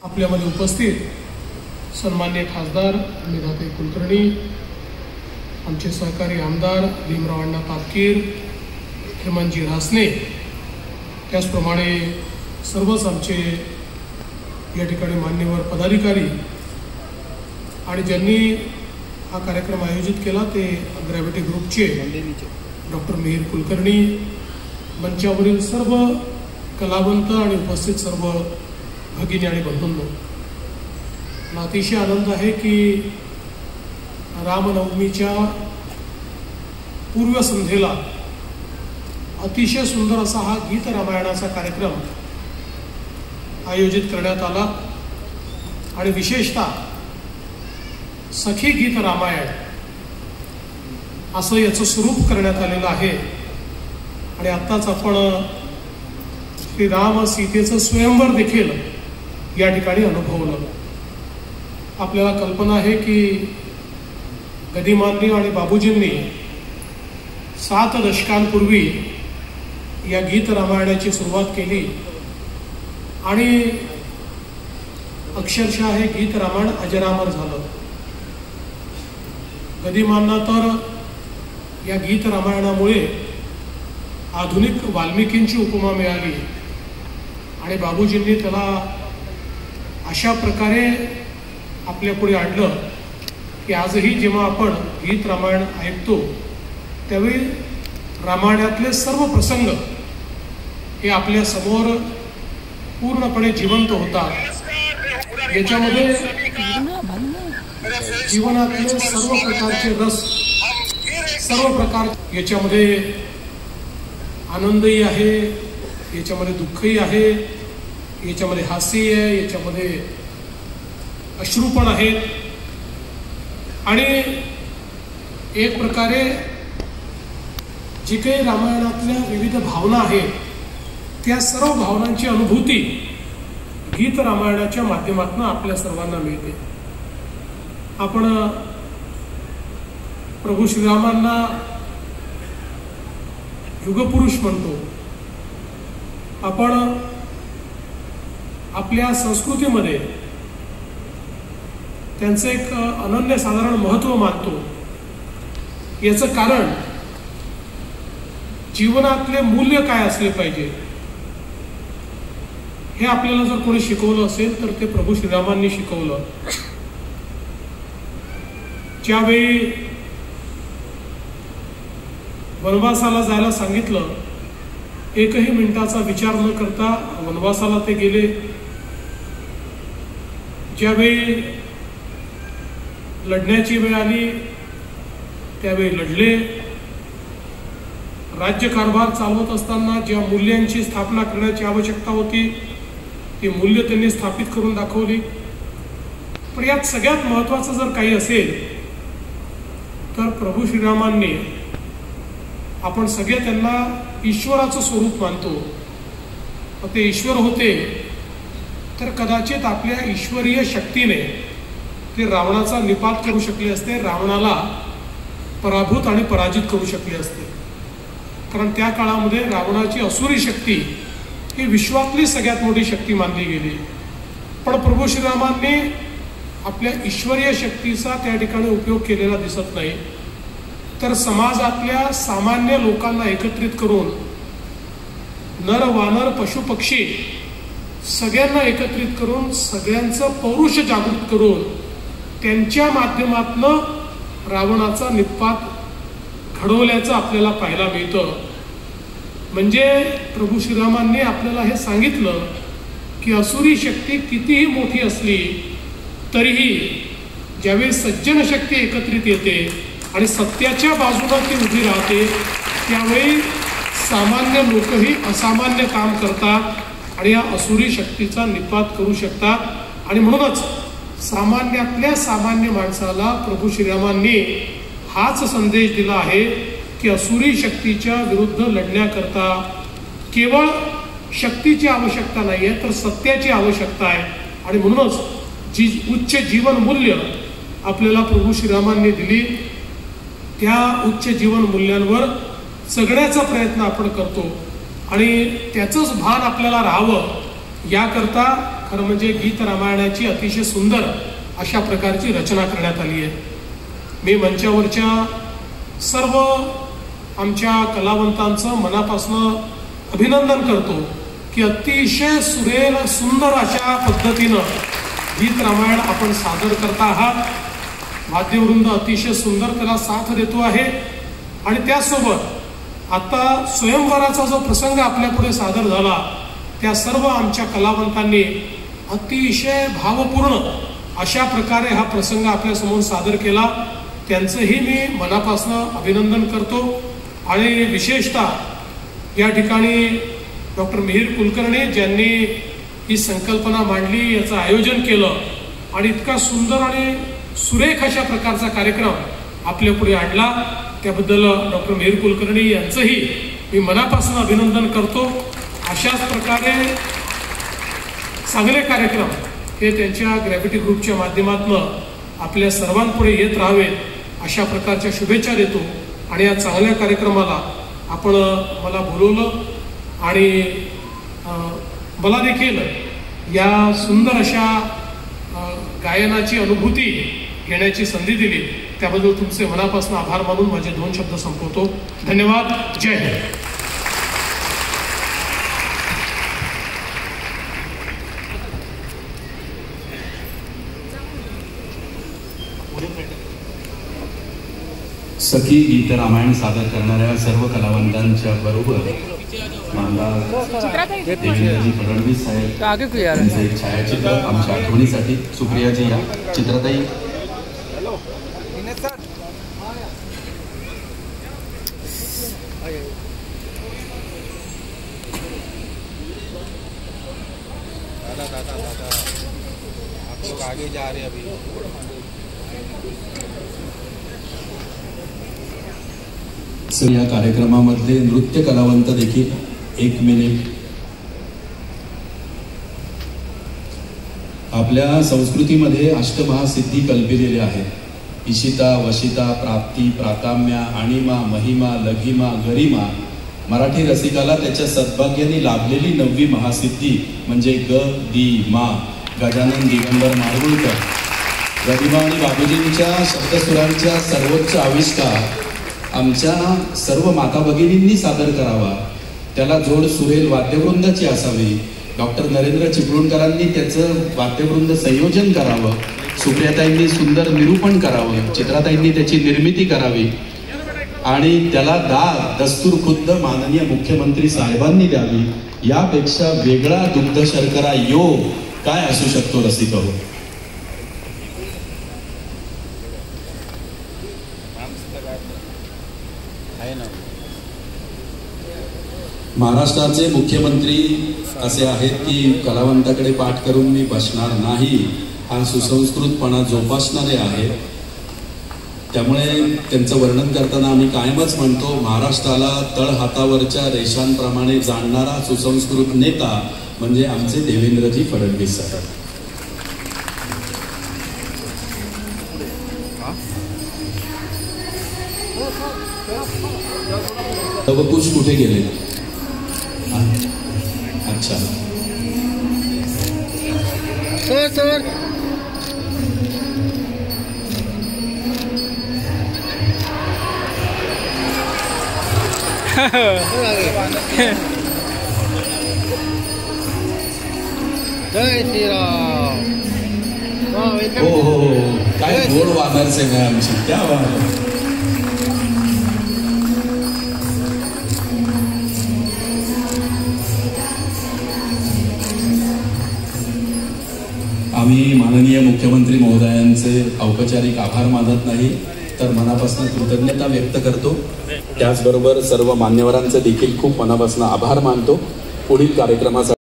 आपल्यामध्ये उपस्थित सन्माननीय खासदार निधाताई कुलकर्णी, आमचे सहकारी आमदार भीमराव अण्णा तापकीर, हेमंतजी रासने, त्याचप्रमाणे सर्वच आमचे या ठिकाणी मान्यवर पदाधिकारी आणि ज्यांनी हा कार्यक्रम आयोजित केला ते ग्रॅव्हिटी ग्रुपचे डॉक्टर मिहिर कुलकर्णी, मंचावरील सर्व कलावंत आणि उपस्थित सर्व भगिनी आणि बंधूंनो, मला अतिशय आनंद आहे की रामनवमीच्या पूर्वसंध्येला अतिशय सुंदर असा हा गीत रामायणाचा कार्यक्रम आयोजित करण्यात आला आणि विशेषतः सखी गीत रामायण असं याचं स्वरूप करण्यात आलेलं आहे। आणि आत्ताच आपण श्री राम सीतेचं स्वयंवर देखील या ठिकाणी अनुभवलं। आपल्याला कल्पना आहे की गदिमांनी आणि बाबूजींनी 7 दशकांपूर्वी या गीत रामायणाची सुरुवात केली आणि अक्षरशः हे गीत रामायण अजरामर झालं। गदिमांना तर या गीत रामायणामुळे आधुनिक वाल्मिकींची उपमा मिळाली आणि बाबूजींनी त्याला अशा प्रकारे आपल्या पुढे आणलं की आजही जेव्हा आपण गीत रामायण ऐकतो त्यावेळी रामायणातले सर्व प्रसंग हे आपल्या समोर पूर्णपणे जिवंत होतात। याच्यामध्ये जीवनातले सर्व प्रकारचे रस, सर्व प्रकार याच्यामध्ये आनंदही आहे, याच्यामध्ये दुःखही आहे, याच्यामध्ये हास्य आहे, याच्यामध्ये अश्रू पण आहेत आणि एक प्रकारे जी काही रामायणातल्या विविध भावना आहेत त्या सर्व भावनांची अनुभूती गीत रामायणाच्या माध्यमातून आपल्या सर्वांना मिळते। आपण प्रभू श्रीरामांना युगपुरुष म्हणतो। आपण आपल्या संस्कृतीमध्ये त्यांचं एक अनन्यसाधारण महत्त्व मानतो। याचं कारण जीवनातले मूल्य काय असले पाहिजे हे आपल्याला जर कोणी शिकवलं असेल तर ते प्रभू श्रीरामांनी शिकवलं। ज्यावेळी वनवासाला जायला सांगितलं, एकही मिनिटाचा विचार न करता वनवासाला ते गेले। ज्यावेळी लढण्याची वेळ आली त्यावेळी लढले। राज्यकारभार चालवत असताना ज्या मूल्यांची स्थापना करण्याची आवश्यकता होती ती मूल्य त्यांनी स्थापित करून दाखवली। पण यात सगळ्यात महत्त्वाचं जर काही असेल तर प्रभू श्रीरामांनी, आपण सगळे त्यांना ईश्वराचं स्वरूप मानतो, ते ईश्वर होते तर कदाचित आपल्या ईश्वरीय शक्तीने ते रावणाचा निपात करू शकले असते, रावणाला पराभूत आणि पराजित करू शकले असते। कारण त्या काळामध्ये रावणाची असुरी शक्ती ही विश्वातली सगळ्यात मोठी शक्ती मानली गेली। पण प्रभू श्रीरामांनी आपल्या ईश्वरीय शक्तीचा त्या ठिकाणी उपयोग केलेला दिसत नाही, तर समाजातल्या सामान्य लोकांना एकत्रित करून नर वानर पशु पक्षी सगळ्यांना एकत्रित करून सगळ्यांचं पौरुष जागृत करून त्यांच्या माध्यमातून रावणाचा निपात घडवल्याचं आपल्याला पाहायला मिळतं। म्हणजे प्रभू श्रीरामांनी आपल्याला हे सांगितलं की असुरी शक्ती कितीही मोठी असली तरीही ज्यावेळी सज्जन शक्ती एकत्रित येते आणि सत्याच्या बाजूला ती उभी राहते त्यावेळी सामान्य लोकही असामान्य काम करतात आणि या असुरी शक्तीचा निपात करू शकतात। आणि म्हणूनच सामान्यातल्या सामान्य माणसाला प्रभू श्रीरामांनी हाच संदेश दिला आहे की असुरी शक्तीच्या विरुद्ध लढण्याकरता केवळ शक्तीची आवश्यकता नाही आहे तर सत्याची आवश्यकता आहे। आणि म्हणूनच जी उच्च जीवन मूल्य आपल्याला प्रभू श्रीरामांनी दिली त्या उच्च जीवन मूल्यांवर जगण्याचा प्रयत्न आपण करतो आणि त्याचंच भान आपल्याला राहावं याकरता खरं म्हणजे गीत रामायणाची अतिशय सुंदर अशा प्रकारची रचना करण्यात आली आहे. मी मंचावरच्या सर्व आमच्या कलावंतांचं मनापासून अभिनंदन करतो की अतिशय सुरेल सुंदर अशा पद्धतीनं गीत रामायण आपण सादर करता आहात. वाद्यवृंद अतिशय सुंदर त्याला साथ देतो आहे. आणि त्यासोबत आता स्वयंवराचा जो प्रसंग आपल्यापुढे सादर झाला त्या सर्व आमच्या कलावंतांनी अतिशय भावपूर्ण अशा प्रकारे हा प्रसंग आपल्यासमोर सादर केला. त्यांचंही मी मनापासून अभिनंदन करतो. आणि विशेषतः या ठिकाणी डॉक्टर मिहीर कुलकर्णी ज्यांनी ही संकल्पना मांडली, याचं आयोजन केलं आणि इतका सुंदर आणि सुरेख अशा प्रकारचा कार्यक्रम आपल्या पुढे आणला, त्याबद्दल डॉक्टर मिहीर कुलकर्णी यांचंही मी मनापासून अभिनंदन करतो. अशाच प्रकारे चांगले कार्यक्रम हे त्यांच्या ग्रॅव्हिटी ग्रुपच्या माध्यमातून आपल्या सर्वांपुढे येत राहावेत अशा प्रकारच्या शुभेच्छा देतो. आणि या चांगल्या कार्यक्रमाला आपण मला बोलवलं आणि मला देखील या सुंदर अशा गायनाची अनुभूती घेण्याची संधी दिली, त्याबद्दल तुमचे मनापासून आभार मानून माझे 2 शब्द संपवतो. धन्यवाद. जय हिंद. सखी गीत रामायण सादर करणाऱ्या सर्व कलावंतांच्या बरोबर देवेंद्रजी फडणवीस साहेब यांचं एक छायाचित्र आमच्या आठवणीसाठी. सुप्रियाजी या. चित्रताई. आप लोग आगे जा रहे अभी. या कार्यक्रमामध्ये नृत्य कलावंत देखील 1 मिनिट. आपल्या संस्कृतीमध्ये अष्टमहासिद्धी कल्पिलेल्या आहेत. इशिता, वशिता, प्राप्ती, प्राकाम्या, आणिमा, महिमा, लघिमा, गरिमा. मराठी रसिकाला त्याच्या सद्भाग्याने लाभलेली 9वी महासिद्धी म्हणजे ग दी मा. गजानन दिगंबर माडगुळकर. गरिमा आणि बाबूजींच्या शब्दसुरांच्या सर्वोच्च आविष्कार आमच्या सर्व माता भगिनींनी सादर करावा. त्याला जोड सुरेल वाद्यवृंदाची असावी. डॉक्टर नरेंद्र चिपळूणकरांनी त्याचं वाद्यवृंद संयोजन करावं. सुप्रियाताईंनी सुंदर निरूपण करावं. चित्राताईंनी त्याची निर्मिती करावी आणि त्याला दस्तूर खुद्द माननीय मुख्यमंत्री साहेबांनी द्यावी. यापेक्षा वेगळा दुग्ध शर्करा योग काय असू शकतो रसिक हो. महाराष्ट्राचे मुख्यमंत्री असे आहेत की कलावंताकडे पाठ करून मी बसणार नाही हा सुसंस्कृतपणा जोपासणारे आहेत. त्यामुळे त्यांचं वर्णन करताना आम्ही कायमच म्हणतो महाराष्ट्राला तळहातावरच्या रेषांप्रमाणे जाणणारा सुसंस्कृत नेता म्हणजे आमचे देवेंद्रजी फडणवीस साहेब. तवकुश कुठे गेले. अच्छा सर जय श्रीराम. हो काय गोड वानर सेना आमची. त्या आम्ही माननीय मुख्यमंत्री महोदयांचे औपचारिक आभार मानत नाही तर मनापासून कृतज्ञता व्यक्त करतो. त्याचबरोबर सर्व मान्यवरांचे देखील खूप मनापासून आभार मानतो. पुढील कार्यक्रमासाठी